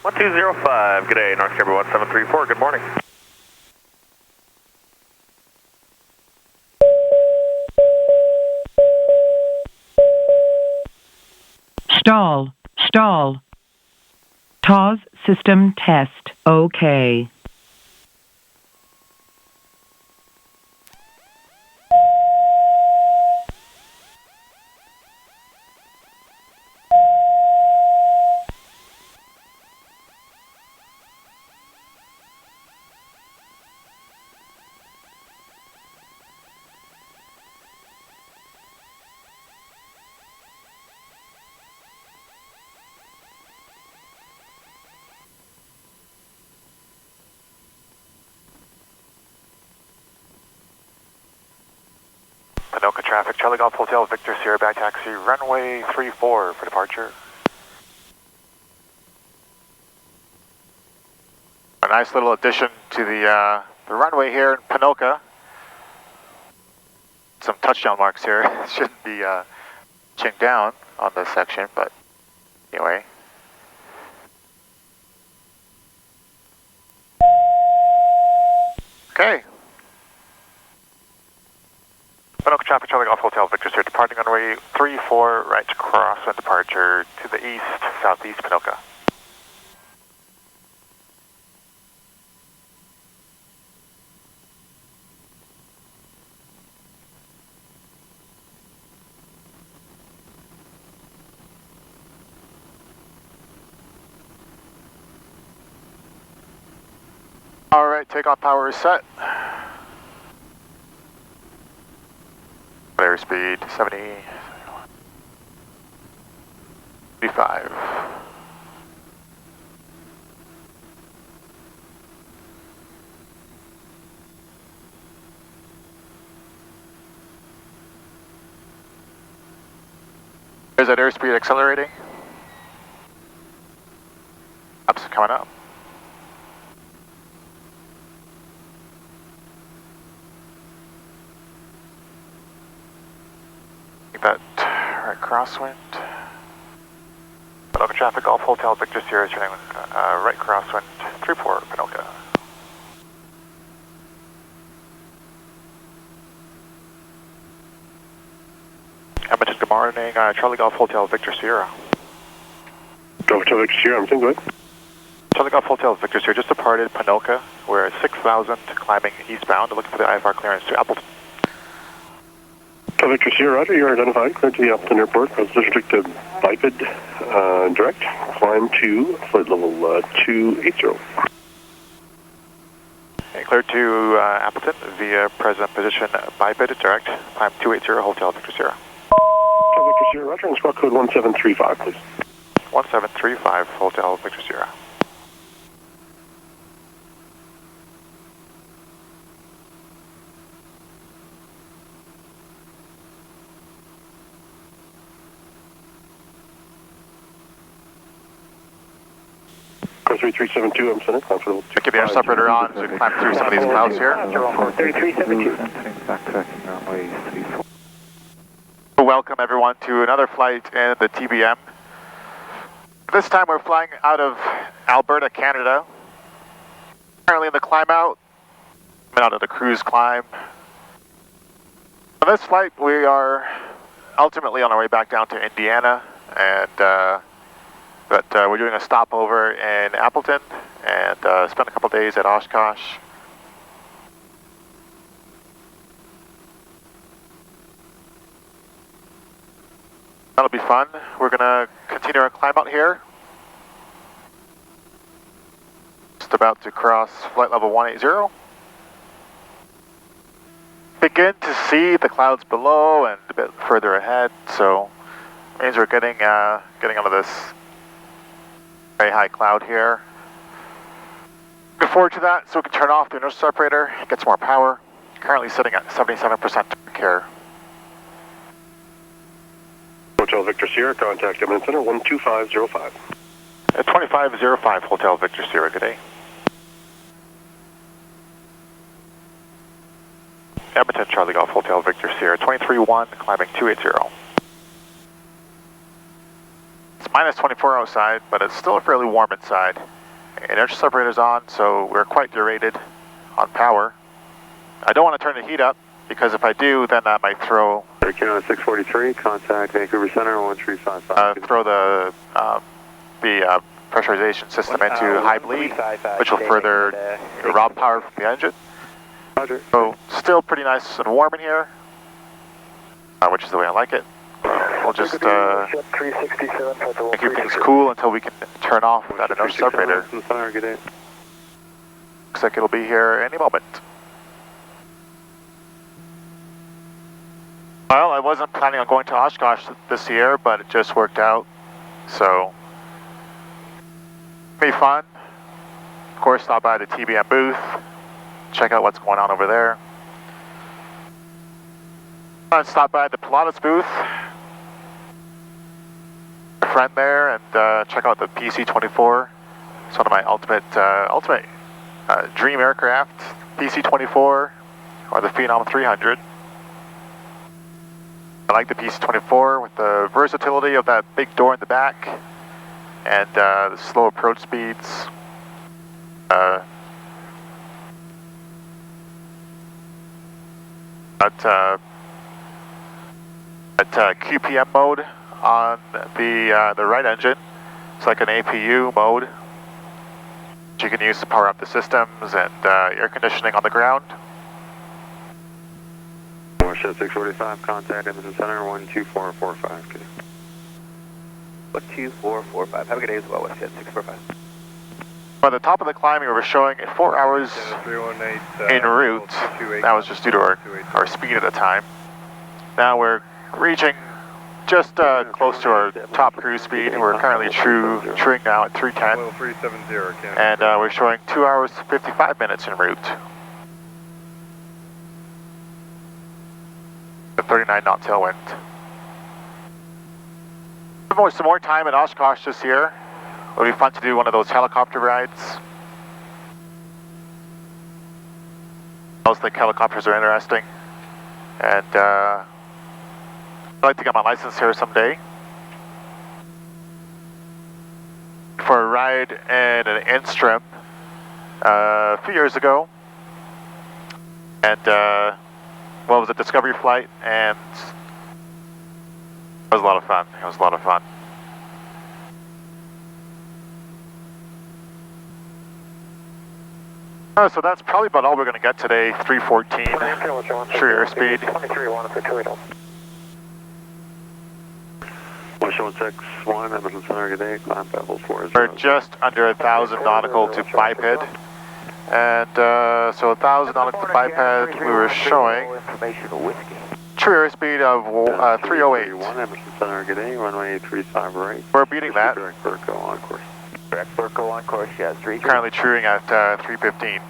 1205, good day, North Carolina 1734, good morning. Stall, stall. TAWS system test, okay. Panoka traffic, Charlie Golf Hotel, Victor Sierra, back taxi, runway 34 for departure. A nice little addition to the runway here in Panoka. Some touchdown marks here. Shouldn't be ching down on this section, but anyway. Okay. Panoka traffic, Charlie Golf Hotel, Victor Sierra, departing on runway 34, right crosswind departure to the east, southeast Panoka. All right, takeoff power is set. Airspeed 75. There's that airspeed accelerating. Ups coming up. That right crosswind. Panoka traffic, Golf Hotel, Victor Sierra, turning right crosswind, 34 Panoka. Edmonton, good morning, Charlie Golf Hotel, Victor Sierra. Golf Hotel, Victor Sierra, I'm saying, go ahead. Charlie Golf Hotel, Victor Sierra, just departed Panoka. We're at 6,000 climbing eastbound, looking for the IFR clearance to Appleton. Victor Sierra, Roger, you're identified, cleared to the Appleton Airport, district of biped, direct, climb to flight level 280. Okay, cleared to Appleton via present position biped, direct, climb 280, Hotel Victor Sierra. Victor Sierra, Roger, and squawk code 1735, please. 1735, Hotel Victor Sierra. Course 3372, I'm sending, climb for level 2. Keep the air separator on as we climb through some of these clouds here. 3372. Welcome everyone to another flight in the TBM. This time we're flying out of Alberta, Canada. Currently in the climb out, out of the cruise climb. On this flight we are ultimately on our way back down to Indiana, and but we're doing a stopover in Appleton and spend a couple days at Oshkosh. That'll be fun. We're going to continue our climb out here. Just about to cross flight level 180. Begin to see the clouds below and a bit further ahead, so it means we're getting onto this very high cloud here. Looking forward to that, so we can turn off the inertial separator, get some more power. Currently sitting at 77% here. Hotel Victor Sierra, contact Edmonton Center 12505. 2505 Hotel Victor Sierra, good day. Edmonton, Charlie Golf Hotel Victor Sierra, 231, climbing 280. minus 24 outside, but it's still fairly warm inside. Inertial separator's on, so we're quite derated on power. I don't want to turn the heat up, because if I do, then that might throw... Kilo 643, contact Vancouver Center 1355. Throw the pressurization system into high bleed, which will further rob power from the engine. Roger. So still pretty nice and warm in here, which is the way I like it. We'll just keep things cool until we can turn off that inertial separator. Looks like it'll be here any moment. Well, I wasn't planning on going to Oshkosh this year, but it just worked out. So, be fun. Of course, stop by the TBM booth, check out what's going on over there. And stop by the Pilatus booth, a friend there, and check out the PC-24. It's one of my ultimate dream aircraft, PC-24 or the Phenom 300. I like the PC-24 with the versatility of that big door in the back and the slow approach speeds. At QPM mode on the right engine, it's like an APU mode, which you can use to power up the systems and air conditioning on the ground. Shed 645, contact Edmonton Center 12445. 12445. Have a good day as well, Shed 645. By the top of the climb, we were showing 4 hours en route. That was just due to our speed at the time. Now we're reaching just close to our top cruise speed. We're currently truing now at 310. And we're showing 2 hours 55 minutes en route. The 39 knot tailwind. Some more time at Oshkosh this year. It'll be fun to do one of those helicopter rides. I also think helicopters are interesting. And I'd like to get my license here someday. For a ride in an Instrom a few years ago. And well, it was a Discovery flight, and it was a lot of fun. It was a lot of fun. So that's probably about all we're going to get today. 314, true airspeed. 161, Edmonton Center, good day, climb Pebbles 40. We're just under 1,000 nautical to biped. And so 1,000 nautical to biped, we were showing true airspeed of 308. Edmonton Center, good day, runway 35 right. We're beating that. Direct Burko on course. Direct Burko on course, yes. Currently truing at 315.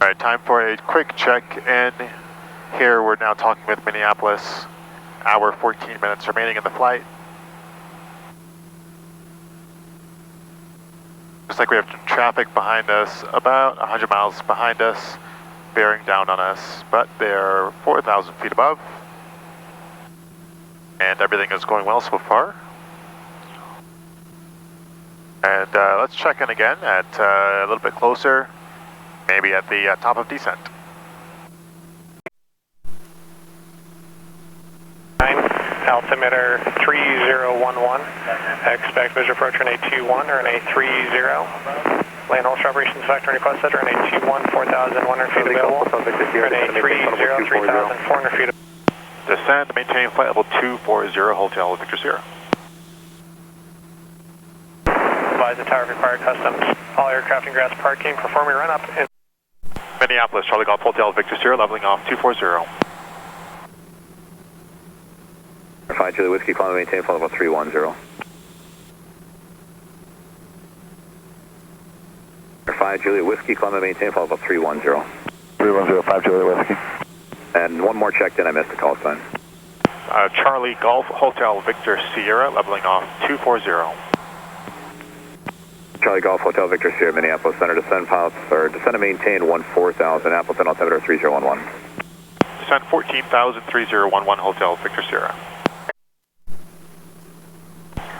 Alright, time for a quick check-in. Here we're now talking with Minneapolis. Hour 14 minutes remaining in the flight. Looks like we have traffic behind us, about 100 miles behind us, bearing down on us, but they're 4,000 feet above. And everything is going well so far. And let's check in again at a little bit closer, maybe at the top of descent. Altimeter 3011, expect visual approach RNA 21 or RNA 30. Lane holster operations factor request set RNA 21, 4,100 feet available, RNA 30, 3,400 feet. Descend, maintain flight level 240, Hotel Victor Sierra. Advise the tower required customs. All aircraft in grass parking, performing run up in Minneapolis, Charlie Golf Hotel Victor Sierra, leveling off 240. 5 Julie Whiskey, climb maintain flight level 310. 5 Julie Whiskey, climb maintain flight level 310. 310, 5 Julie Whiskey. And one more check, then I missed the call sign. Charlie Golf Hotel Victor Sierra, leveling off 240. Charlie Golf Hotel Victor Sierra, Minneapolis Center, descend pilots, or descend and maintain 14,000, Appleton altimeter 3011. Descend 14,000, 3011, Hotel Victor Sierra.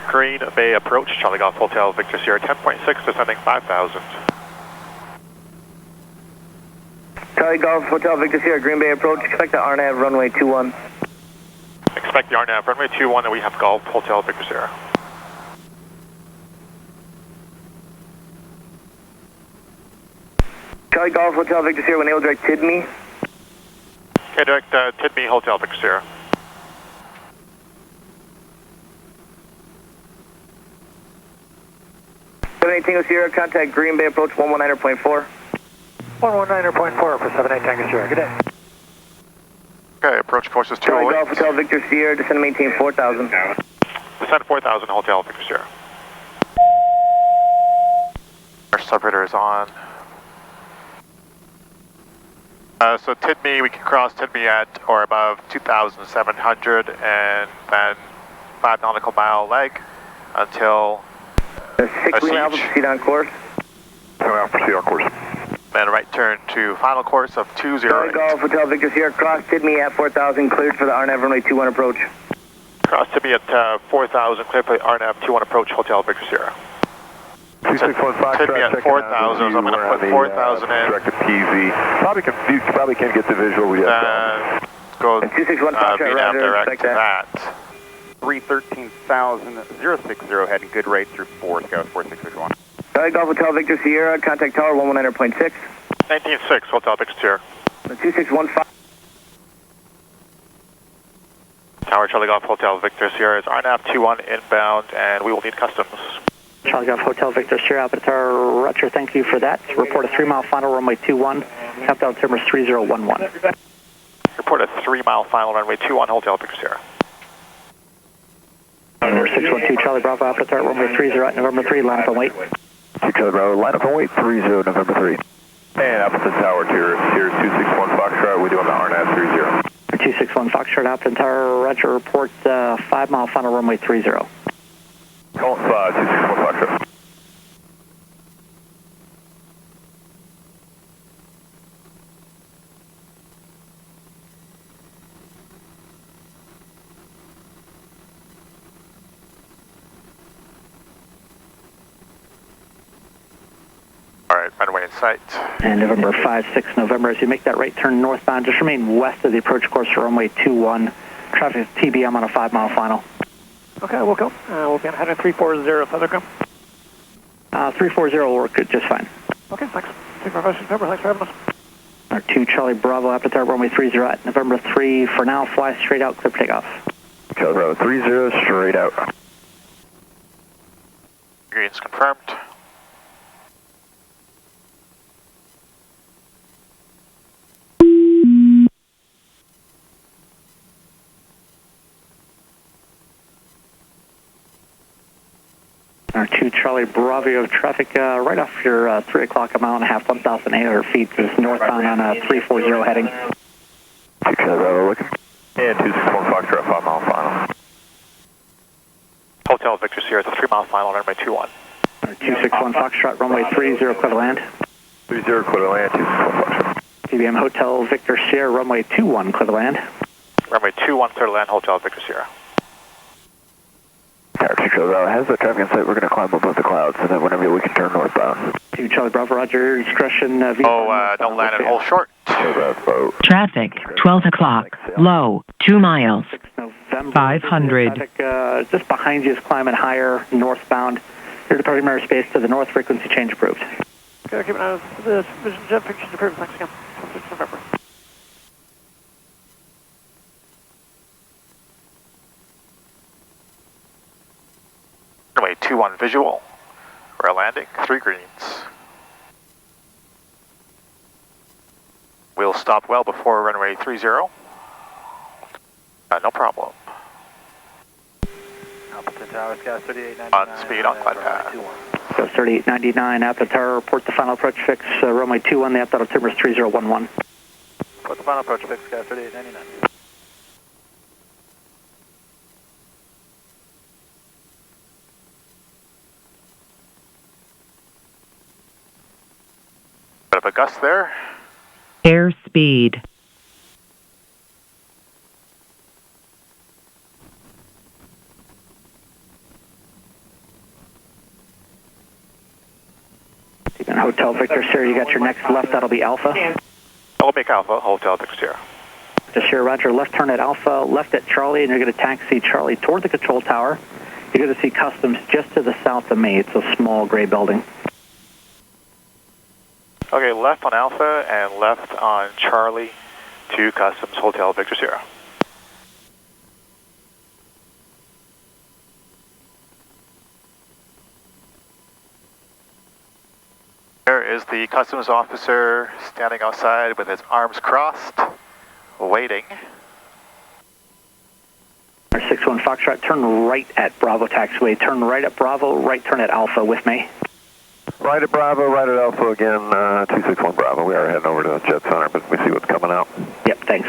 Green Bay approach, Charlie Golf Hotel Victor Sierra 10.6, descending 5,000. Charlie Golf Hotel Victor Sierra, Green Bay approach, expect the RNAV runway 21. Expect the RNAV runway 21 and we have Golf Hotel Victor Sierra. Charlie Golf Hotel Victor Sierra, enable direct TID-me. Okay, direct TID-me Hotel Victor Sierra. Tango Sierra, contact Green Bay approach 119.4. 119.4 for 78 Tango Sierra, good day. Okay, approach course is Charlie 208. Golf Hotel Victor Sierra, descend and maintain 4,000. Descend 4,000 Hotel Victor Sierra. Our separator is on. So TID-me, we can cross TID-me at or above 2,700 and then 5 nautical mile leg until 6 Lima Alpha, proceed on course. proceed on course. Then right turn to final course of 208. Charlie Golf Hotel Victor Sierra, cross TID-me at 4,000, cleared for the RNAV runway 21 approach. Cross TID-me at 4,000, clear for the RNAV 21 approach, Hotel Victor Sierra. 261 TID-me at 4,000, so I'm going to put 4,000 in. Directed PZ. Probably can't get the visual. We have go 261 Foxtrot, VNAV roger, direct expect to that. that. 313,060, heading good right through 4, Scout 4661. Charlie Golf Hotel Victor Sierra, contact tower 119.6. 19.6, Hotel Victor Sierra. 2615. Tower Charlie Golf Hotel Victor Sierra is RNAV 21 inbound, and we will need customs. Charlie Golf Hotel Victor Sierra, Alpha Roger, thank you for that. Report a 3-mile final runway 21, countdown altimeter 3011. Report a 3-mile final runway 21, Hotel Victor Sierra. 612 Charlie Bravo, Alpha runway 30 at November 3, line up and wait. 6 Charlie Bravo, line up and wait, 30 November 3. And Appleton Tower, here's 261 Foxtrot, we're doing the RNAV 30. 261 Foxtrot, Appleton Tower, Roger, report 5-mile final runway 30. Call 261 Foxtrot. Alright, runway in sight. And November 5-6 November, as you make that right turn northbound, just remain west of the approach course for runway 21. Traffic is TBM on a 5-mile final. Okay, we'll go. We'll be on heading 340 Southercom. 340 will work just fine. Okay, thanks. Take my thanks for having us. Our 2 Charlie Bravo, Appetite runway 30 at November 3. For now, fly straight out, clear for takeoff. Charlie Bravo, 30 straight out. Green's confirmed. Our 2 Charlie Bravo, traffic right off your 3 o'clock, a mile and a half, 1,800 feet, is northbound on a 340 heading. 2 Charlie Bravo looking. And 261 Foxtrot, 5-mile final. Hotel Victor Sierra, it's a 3-mile final, runway 21. Our 261 Foxtrot, runway 30, clear to land. 30 clear to land, 261 Foxtrot. TBM Hotel Victor Sierra, runway 21, clear to land. Runway 21, clear to land, Hotel Victor Sierra. Tower 2 Charlie Bravo has the traffic in sight. We're going to climb above the clouds, and then whenever we can turn northbound. 2 Charlie Bravo, Roger, discretion. Don't land and hold short. Traffic, 12 o'clock, low, 2 miles, 500. Traffic just behind you is climbing higher, northbound. Your departing airspace to the north, frequency change approved. Okay, keep an eye on this. Vision jet pictures approved. Thanks again. 6 November. Runway 21 visual. We're landing, 3 greens. We'll stop well before runway 30. No problem. Appleton Tower, Sky 3899. On speed on glide path. So 3899, Appleton Tower, report the final approach fix, runway 21, the Appleton altimeter is 3011. What's the final approach fix, Sky 3899? Bit of a gust there. Airspeed, And Hotel Victor Sierra, you got your next left, that'll be Alpha. I'll make Alpha, Hotel Victor Sierra. Victor Sierra, roger, left turn at Alpha, left at Charlie, and you're going to taxi Charlie toward the control tower. You're going to see Customs just to the south of me. It's a small gray building. Okay, left on Alpha and left on Charlie to Customs Hotel Victor Sierra. There is the Customs officer standing outside with his arms crossed, waiting. 61 Foxtrot, turn right at Bravo taxiway. Turn right at Bravo, right turn at Alpha with me. Right at Bravo, right at Alpha again, 261 Bravo. We are heading over to the jet center, but we see what's coming out. Yep, thanks.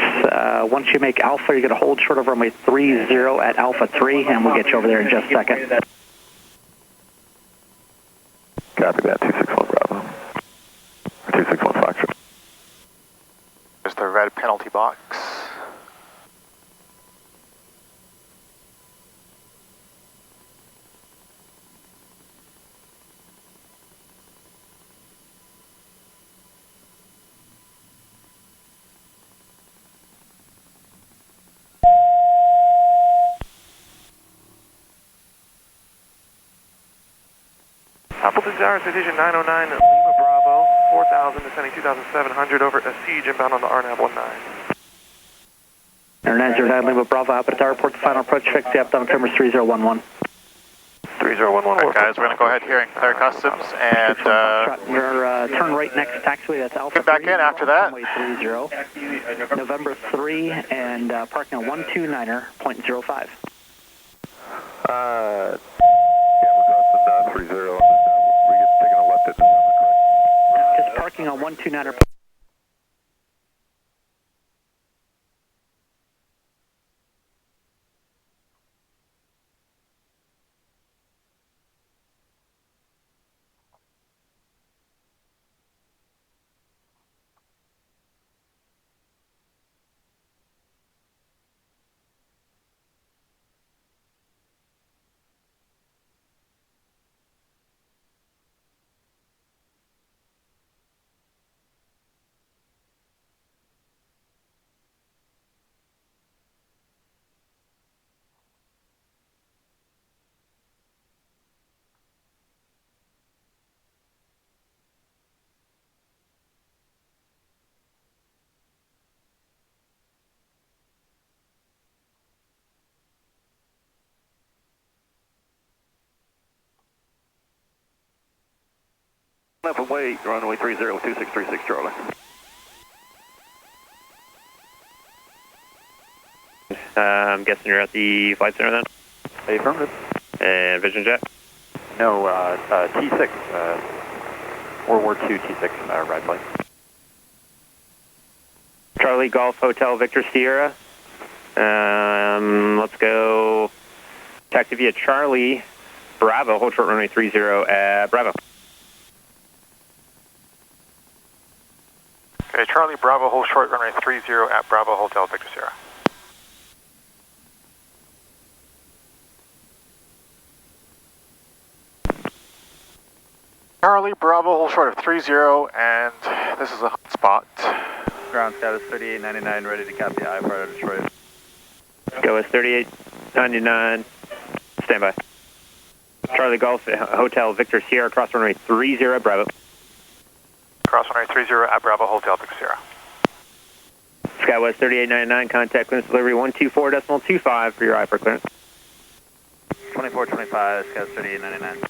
Once you make Alpha, you're going to hold short of runway 30 at Alpha 3, and we'll get you over there in just a second. Copy that, 261 Bravo. 261 Foxtrot. There's the red penalty box. Appleton Towers, Division 909, Lima Bravo, 4,000, descending 2,700 over at Siege, inbound on the RNAV 19. Air 909 Lima Bravo, Appleton Tower, report the final approach, fix the up down camera 3011. 3011, Alright guys, we're going to go ahead here and clear Customs and Your turn right next taxiway, that's Alpha get back 3, in after that. runway 30, November 3, and parking on 129er.05. Yeah, we're crossing 30, and then we get taking a left at November, correct? Just parking on 129er. Up and wait, runway 30, 2636 Charlie. I'm guessing you're at the flight center then? Affirmative. And Vision Jet? No, T6, World War II T6 ride plane. Charlie Golf Hotel Victor Sierra. Let's go taxi via Charlie Bravo, hold short runway 30 at Bravo. Okay, Charlie Bravo, hold short runway 30 at Bravo Hotel Victor Sierra. Charlie Bravo, hold short of 30, and this is a hot spot. Ground status 3899, ready to copy I for Detroit. Go with 3899, standby. Charlie Golf Hotel Victor Sierra, cross runway 30 at Bravo. Cross runway 30 at Bravo Hotel Victor Sierra. Skywest 3899, contact clearance delivery 124.25 for your IFR clearance. 2425, Skywest 3899.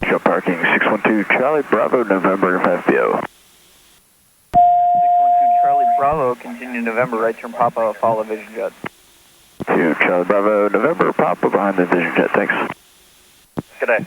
Show parking 612 Charlie Bravo, November 5PO. 612 Charlie Bravo, continue November, right turn Papa, follow Vision Jet. 2 Charlie Bravo, November, Papa behind the Vision Jet, thanks. Good day.